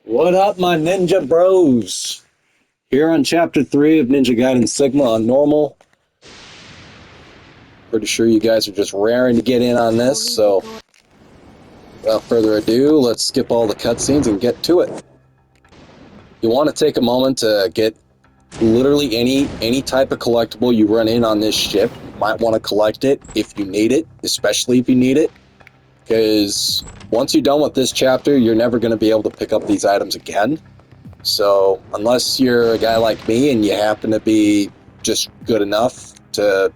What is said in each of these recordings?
What up, my ninja bros? Here on Chapter 3 of Ninja Gaiden Sigma on normal. Pretty sure you guys are just raring to get in on this, so without further ado, let's skip all the cutscenes and get to it. You want to take a moment to get literally any type of collectible you run in on this ship. You might want to collect it if you need it, especially if you need it, because once you're done with this chapter, you're never going to be able to pick up these items again. So, unless you're a guy like me and you happen to be just good enough to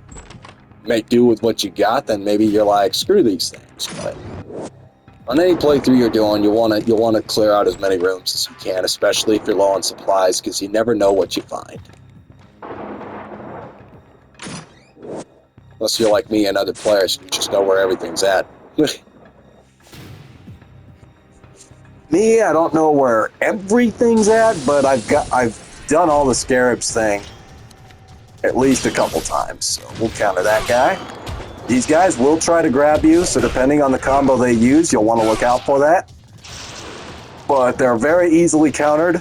make do with what you got, then maybe you're like, screw these things. But on any playthrough you're doing, you'll want to clear out as many rooms as you can, especially if you're low on supplies, because you never know what you find. Unless you're like me and other players who just know where everything's at. Me, I don't know where everything's at, but I've done all the scarabs thing at least a couple times, so we'll counter that guy. These guys will try to grab you, so depending on the combo they use, you'll want to look out for that. But they're very easily countered.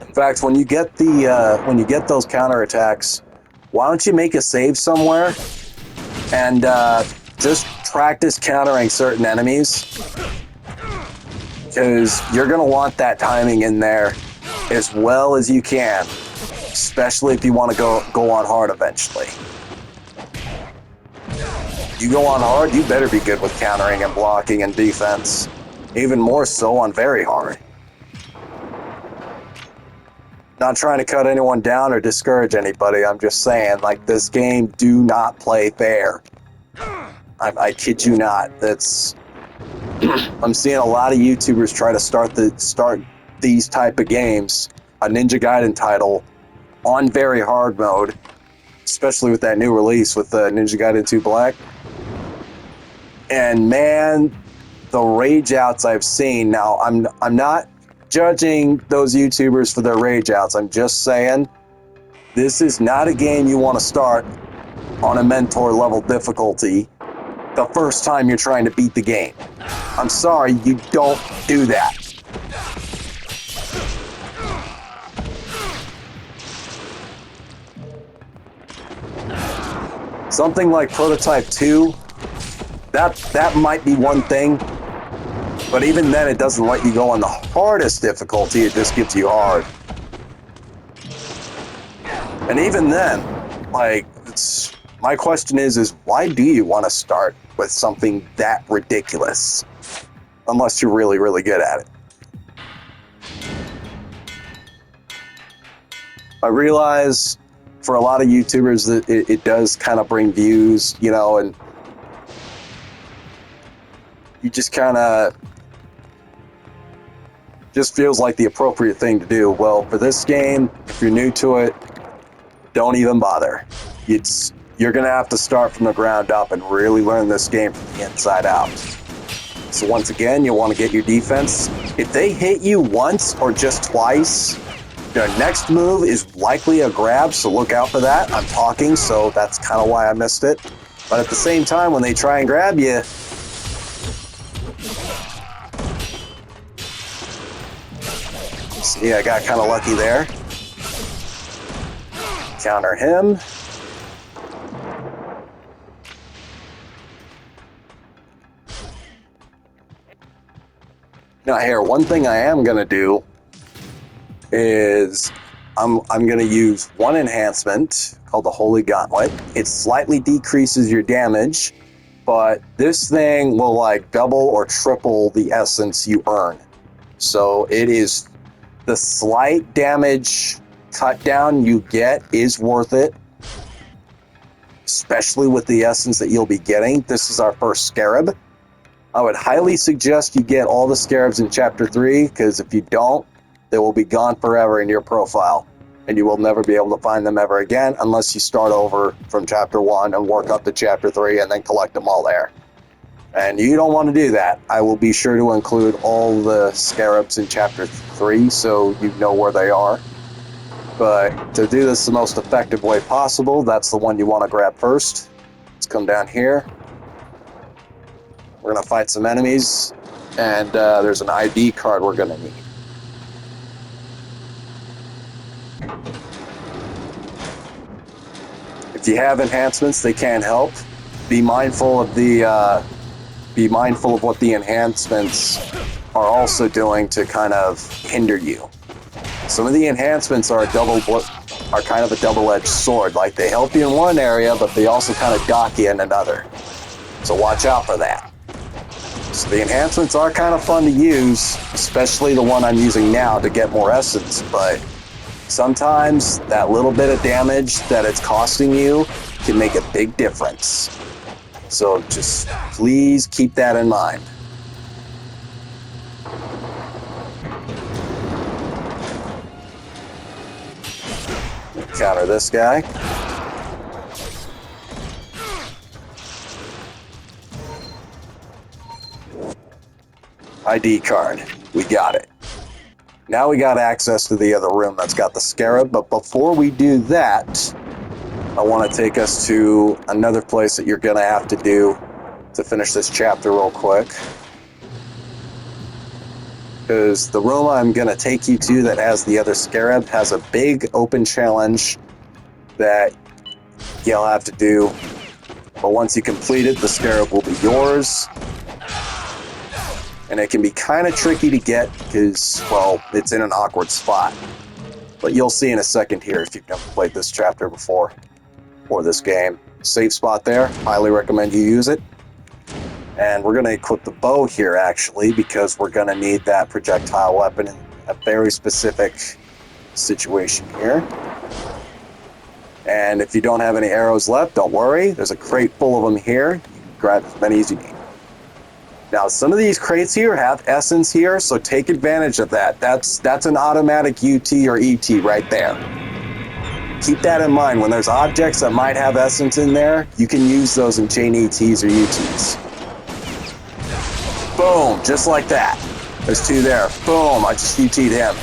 In fact, when you get those counterattacks, why don't you make a save somewhere and just practice countering certain enemies? Because you're going to want that timing in there as well as you can, especially if you want to go on hard eventually. You go on hard, you better be good with countering and blocking and defense. Even more so on very hard. Not trying to cut anyone down or discourage anybody, I'm just saying, like, this game, do not play fair. I kid you not. I'm seeing a lot of YouTubers try to start these type of games, a Ninja Gaiden title, on very hard mode, especially with that new release with the Ninja Gaiden 2 Black. And man, the rage outs I've seen. Now, I'm not judging those YouTubers for their rage outs. I'm just saying, this is not a game you want to start on a mentor level difficulty the first time you're trying to beat the game. I'm sorry, you don't do that. Something like Prototype 2, that might be one thing, but even then it doesn't let you go on the hardest difficulty, it just gives you hard. And even then, like, my question is why do you want to start with something that ridiculous? Unless you're really, really good at it. I realize for a lot of YouTubers that it does kind of bring views, you know, and you just kind of just feels like the appropriate thing to do. Well, for this game, if you're new to it, don't even bother. You're going to have to start from the ground up and really learn this game from the inside out. So once again, you'll want to get your defense. If they hit you once or just twice, their next move is likely a grab, so look out for that. I'm talking, so that's kind of why I missed it. But at the same time, when they try and grab you, see, I got kind of lucky there. Counter him. Now here, one thing I am going to do is I'm going to use one enhancement called the Holy Gauntlet. It slightly decreases your damage, but this thing will like double or triple the essence you earn. So it is the slight damage cut down you get is worth it, especially with the essence that you'll be getting. This is our first scarab. I would highly suggest you get all the scarabs in Chapter 3, because if you don't, they will be gone forever in your profile, and you will never be able to find them ever again unless you start over from Chapter 1 and work up to Chapter 3 and then collect them all there. And you don't want to do that. I will be sure to include all the scarabs in Chapter 3 so you know where they are. But to do this the most effective way possible, that's the one you want to grab first. Let's come down here. We're going to fight some enemies. And there's an ID card we're going to need. If you have enhancements, they can't help. Be mindful of what the enhancements are also doing to kind of hinder you. Some of the enhancements are kind of a double-edged sword. Like, they help you in one area, but they also kind of dock you in another. So watch out for that. So the enhancements are kind of fun to use, especially the one I'm using now to get more essence, but sometimes that little bit of damage that it's costing you can make a big difference. So just please keep that in mind. Counter this guy. ID card. We got it. Now we got access to the other room that's got the scarab, but before we do that, I want to take us to another place that you're going to have to do to finish this chapter real quick. Because the room I'm going to take you to that has the other scarab has a big open challenge that you'll have to do. But once you complete it, the scarab will be yours. And it can be kind of tricky to get because, well, it's in an awkward spot. But you'll see in a second here if you've never played this chapter before, or this game. Safe spot there. Highly recommend you use it. And we're going to equip the bow here, actually, because we're going to need that projectile weapon in a very specific situation here. And if you don't have any arrows left, don't worry. There's a crate full of them here. You can grab as many as you need. Now, some of these crates here have essence here, so take advantage of that. That's an automatic UT or ET right there. Keep that in mind. When there's objects that might have essence in there, you can use those in chain ETs or UTs. Boom, just like that. There's two there. Boom, I just UT'd him.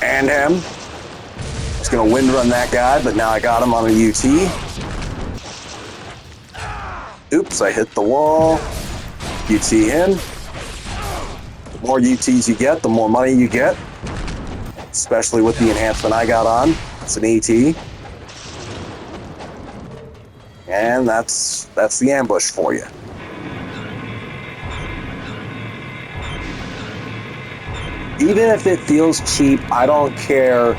And him. I was going to wind run that guy, but now I got him on a UT. Oops, I hit the wall. UT him. The more UTs you get, the more money you get. Especially with the enhancement I got on. It's an ET. And that's the ambush for you. Even if it feels cheap, I don't care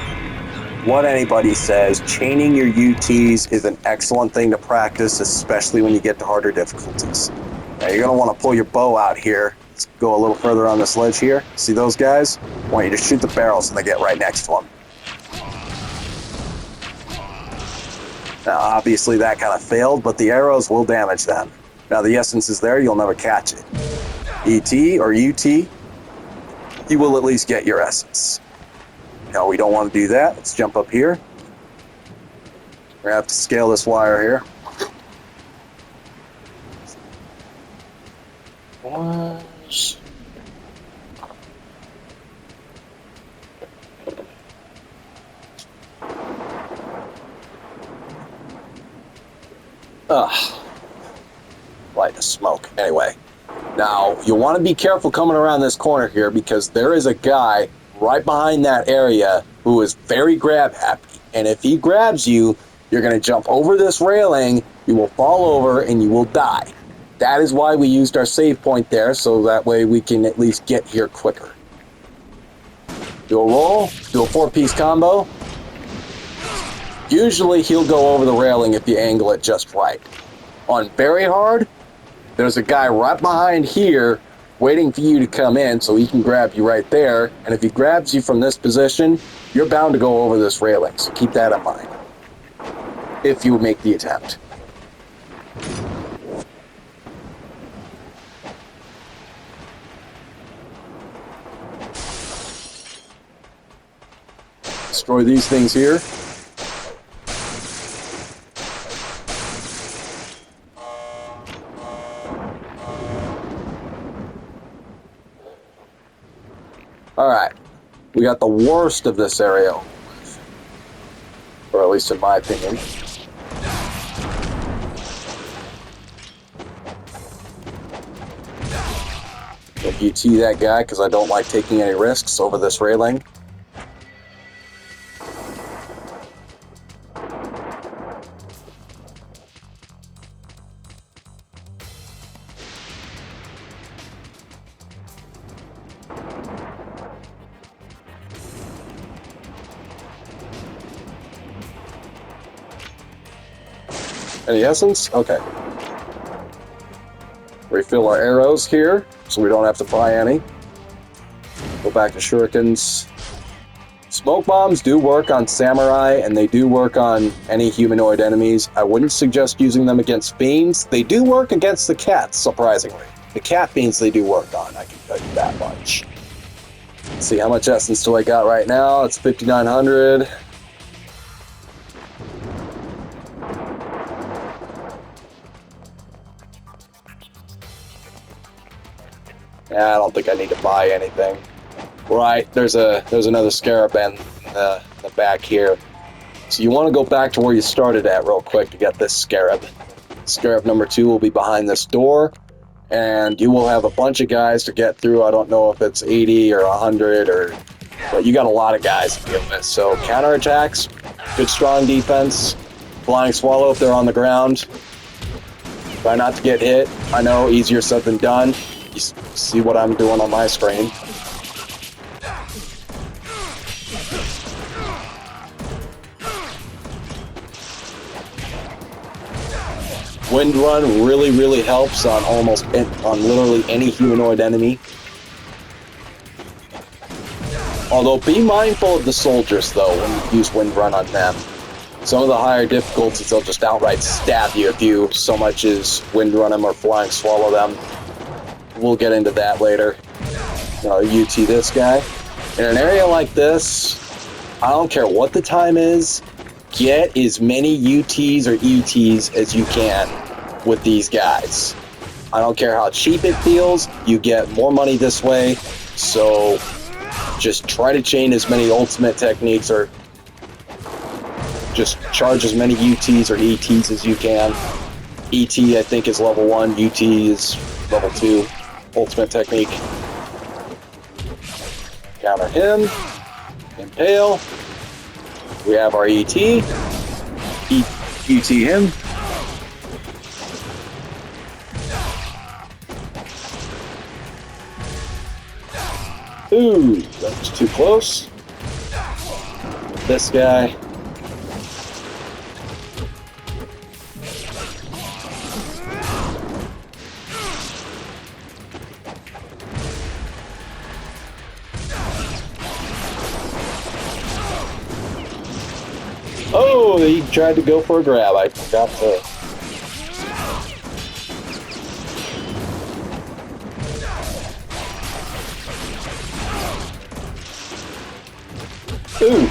what anybody says. Chaining your UTs is an excellent thing to practice, especially when you get to harder difficulties. Now, you're going to want to pull your bow out here. Let's go a little further on this ledge here. See those guys? I want you to shoot the barrels and they get right next to them. Now, obviously that kind of failed, but the arrows will damage them. Now, the essence is there. You'll never catch it. ET or UT, you will at least get your essence. Now, we don't want to do that. Let's jump up here. We're going to have to scale this wire here. Light the smoke. Anyway, now you want to be careful coming around this corner here because there is a guy right behind that area who is very grab happy. And if he grabs you, you're going to jump over this railing, you will fall over, and you will die. That is why we used our save point there, so that way we can at least get here quicker. Do a roll, do a 4-piece combo. Usually he'll go over the railing if you angle it just right. On very hard, there's a guy right behind here waiting for you to come in so he can grab you right there. And if he grabs you from this position, you're bound to go over this railing. So keep that in mind if you make the attempt. Destroy these things here. Alright, we got the worst of this area, or at least in my opinion. UT that guy because I don't like taking any risks over this railing. Any essence? Okay. Refill our arrows here, so we don't have to buy any. Go back to shurikens. Smoke bombs do work on samurai, and they do work on any humanoid enemies. I wouldn't suggest using them against fiends. They do work against the cats, surprisingly. The cat fiends they do work on, I can tell you that much. Let's see, how much essence do I got right now? It's 5,900. Yeah, I don't think I need to buy anything. Right, there's another scarab in the back here. So you want to go back to where you started at real quick to get this scarab. Scarab number 2 will be behind this door, and you will have a bunch of guys to get through. I don't know if it's 80 or 100, but you got a lot of guys to deal with. So counterattacks, good strong defense, flying swallow if they're on the ground. Try not to get hit. I know, easier said than done. You see what I'm doing on my screen. Wind Run really helps on literally any humanoid enemy. Although be mindful of the soldiers though when you use Wind Run on them. Some of the higher difficulties they'll just outright stab you if you so much as Wind Run them or Flying Swallow them. We'll get into that later. UT this guy. In an area like this, I don't care what the time is, get as many UTs or ETs as you can with these guys. I don't care how cheap it feels, you get more money this way, so just try to chain as many ultimate techniques or just charge as many UTs or ETs as you can. ET I think is level 1, UT is level 2, ultimate technique. Counter him, impale. We have our ET. ET him. Ooh, that was too close. This guy. Oh, he tried to go for a grab. I forgot to. Ooh.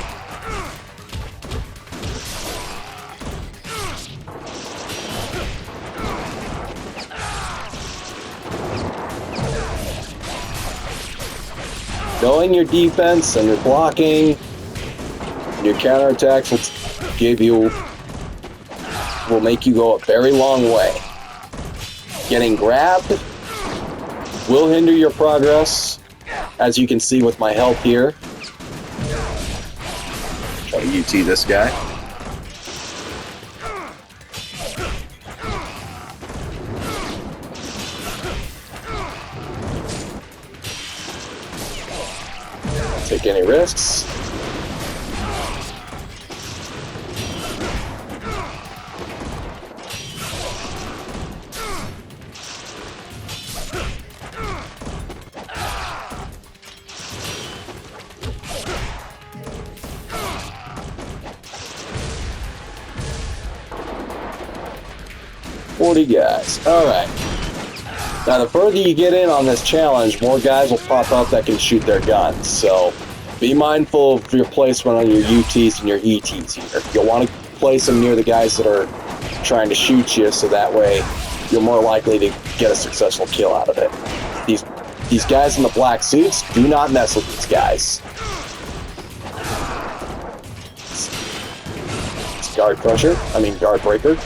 Knowing your defense and your blocking, your counterattacks will make you go a very long way. Getting grabbed will hinder your progress, as you can see with my health here. Try to UT this guy. Take any risks. Guys. Alright. Now the further you get in on this challenge, more guys will pop up that can shoot their guns. So be mindful of your placement on your UTs and your ETs here. You'll want to place them near the guys that are trying to shoot you, so that way you're more likely to get a successful kill out of it. These guys in the black suits, do not mess with these guys. It's guard crusher. I mean guard breaker.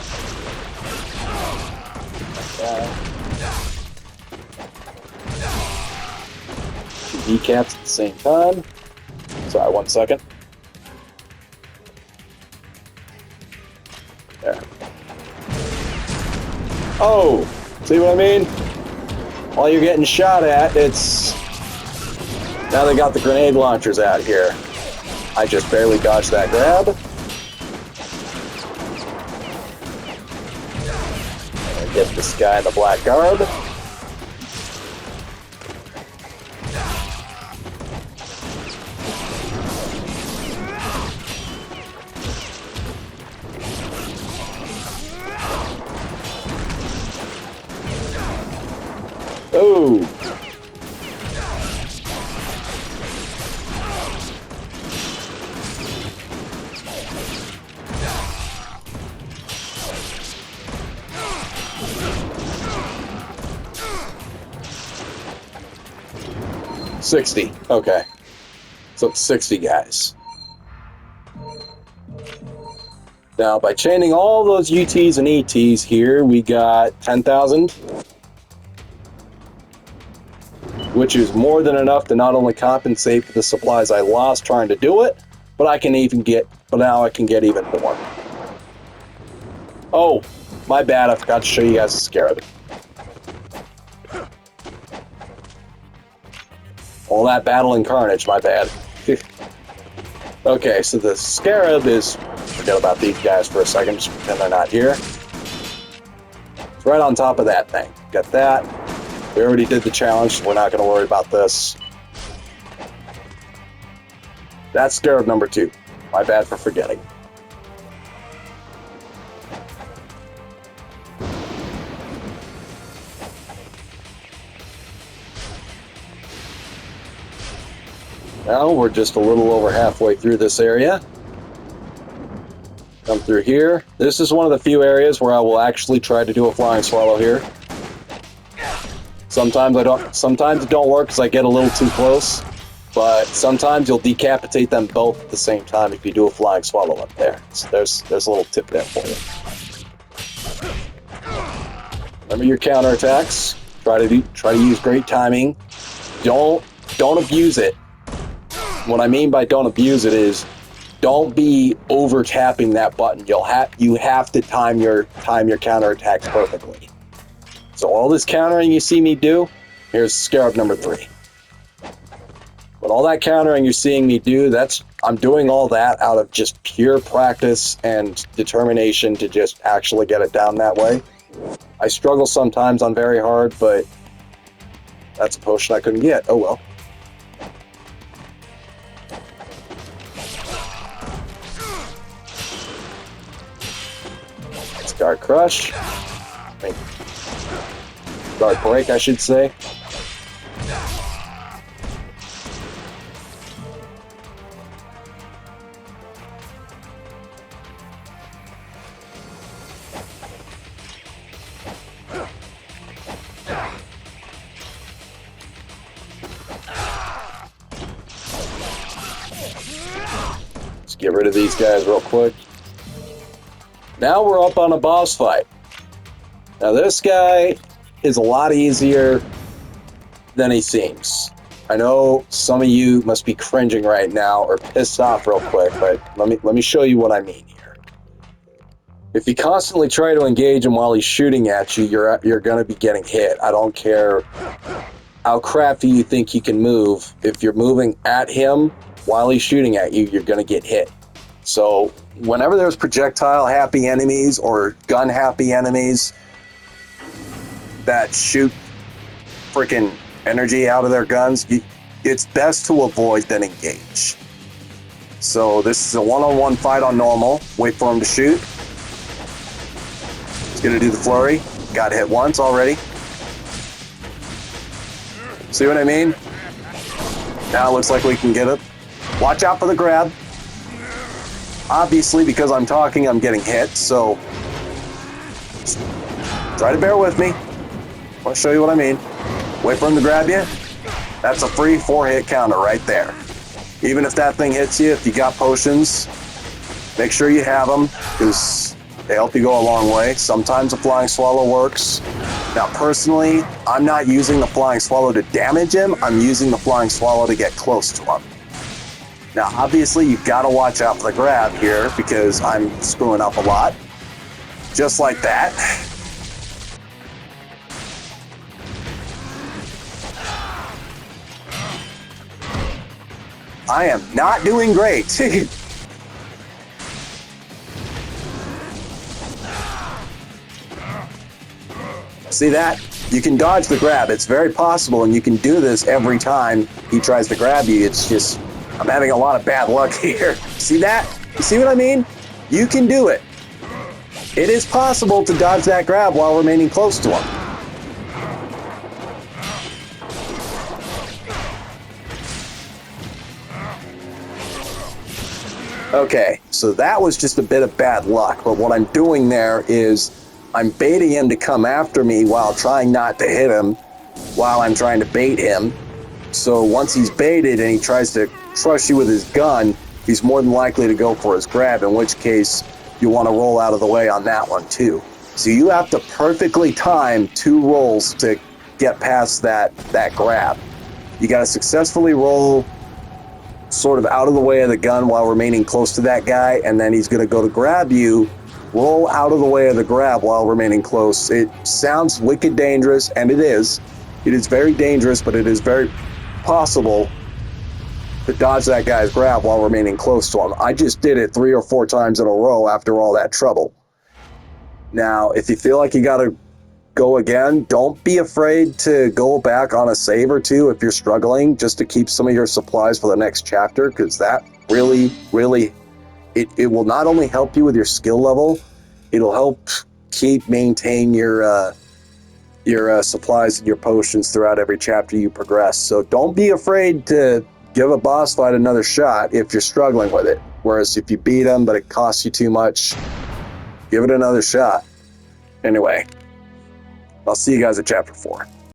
decaps at the same time. Sorry, 1 second. There. Oh! See what I mean? While you're getting shot at, it's... Now they got the grenade launchers out here. I just barely dodged that grab. And get this guy in the black garb. Oh! $60. Okay. So it's 60 guys. Now, by chaining all those UTs and ETs here, we got 10,000. Which is more than enough to not only compensate for the supplies I lost trying to do it, but now I can get even more. Oh, my bad, I forgot to show you guys the Scarab. All that battle and carnage, my bad. Okay, so the Scarab is... Forget about these guys for a second, just pretend they're not here. It's right on top of that thing. Got that. We already did the challenge, so we're not going to worry about this. That's Scarab number 2. My bad for forgetting. Now we're just a little over halfway through this area. Come through here. This is one of the few areas where I will actually try to do a flying swallow here. Sometimes it don't work because I get a little too close, but sometimes you'll decapitate them both at the same time if you do a flying swallow up there. So there's a little tip there for you. Remember your counterattacks. Try to use great timing. Don't abuse it. What I mean by don't abuse it is don't be over tapping that button. You have to time your counterattacks perfectly. So all this countering you see me do, here's Scarab number 3. But all that countering you're seeing me do, I'm doing all that out of just pure practice and determination to just actually get it down that way. I struggle sometimes on very hard, but that's a potion I couldn't get. Oh well. Guard Crush. Guard Break, I should say. Let's get rid of these guys real quick. Now we're up on a boss fight. Now this guy is a lot easier than he seems. I know some of you must be cringing right now or pissed off real quick, but let me show you what I mean here. If you constantly try to engage him while he's shooting at you, you're gonna be getting hit. I don't care how crappy you think he can move. If you're moving at him while he's shooting at you, you're gonna get hit. So whenever there's projectile-happy enemies or gun-happy enemies that shoot freaking energy out of their guns, it's best to avoid than engage. So this is a one-on-one fight on normal. Wait for him to shoot. He's gonna do the flurry. Got hit once already. See what I mean? Now it looks like we can get it. Watch out for the grab. Obviously, because I'm talking, I'm getting hit, so try to bear with me. I'll show you what I mean. Wait for him to grab you. That's a free 4-hit counter right there. Even if that thing hits you, if you got potions, make sure you have them, because they help you go a long way. Sometimes a flying swallow works. Now, personally, I'm not using the Flying Swallow to damage him. I'm using the Flying Swallow to get close to him. Now, obviously, you've got to watch out for the grab here because I'm screwing up a lot. Just like that. I am not doing great. See that? You can dodge the grab. It's very possible, and you can do this every time he tries to grab you. It's just, I'm having a lot of bad luck here. See that? You see what I mean? You can do it. It is possible to dodge that grab while remaining close to him. Okay, so that was just a bit of bad luck, but what I'm doing there is I'm baiting him to come after me while trying not to hit him while I'm trying to bait him. So once he's baited and he tries to crush you with his gun, he's more than likely to go for his grab, in which case you want to roll out of the way on that one too. So you have to perfectly time 2 rolls to get past that grab. You got to successfully roll sort of out of the way of the gun while remaining close to that guy, and then he's going to go to grab you. Roll out of the way of the grab while remaining close. It sounds wicked dangerous, and it is. It is very dangerous, but it is very possible to dodge that guy's grab while remaining close to him. I just did it 3 or 4 times in a row after all that trouble. Now, if you feel like you got to go again, don't be afraid to go back on a save or 2 if you're struggling, just to keep some of your supplies for the next chapter, because that really, it will not only help you with your skill level, it'll help maintain your supplies and your potions throughout every chapter you progress. So don't be afraid to give a boss fight another shot if you're struggling with it. Whereas if you beat him but it costs you too much, give it another shot. Anyway, I'll see you guys at chapter 4.